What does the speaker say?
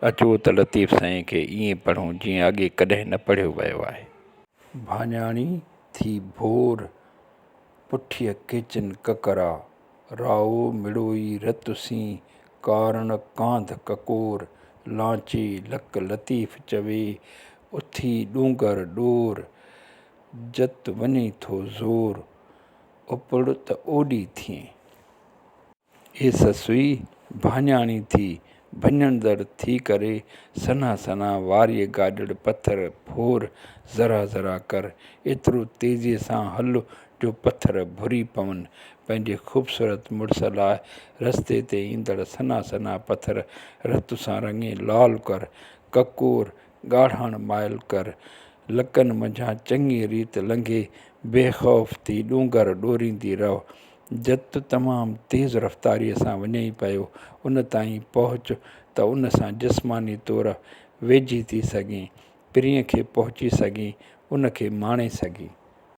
अचो त लतीफ़ साईं खे ईअं पढ़ूं जीअं अॻे कॾहिं न पढ़ियो वियो आहे। भाॼाणी थी भोर पुठीअ केचन ककरा, राओ मिड़ोई रतुसी कारण कांध ककोर, लांचे लक लतीफ़ चवे उथी डूंगर डोर, जत वञे थो ज़ोर उपड़ त ओॾी थिए। ए ससुई भाॼाणी थी भञणदड़ थी करे सन्हा सन्हा वारीअ गाॾड़ पथर फोर ज़रा ज़रा कर, एतिरो तेज़ीअ सां हल जो पथर भुरी पवनि। पंहिंजे ख़ूबसूरत मुड़ुस लाइ रस्ते ते ईंदड़ सन्हा सन्हा पथर रत सां रंगे लाल कर, ककोर ॻाढ़ाण माइल कर, लकनि मंझां चङी रीति लंघे बेख़ौफ़ थी डूंगर ॾोरींदी रहो। जत तमामु तेज़ रफ़्तारीअ सां वञई पियो, उन ताईं पहुच त उन सां जिस्मानी तौर वेझी थी सघीं, पीरीअ खे पहुची सघीं, उन खे माणे सघीं।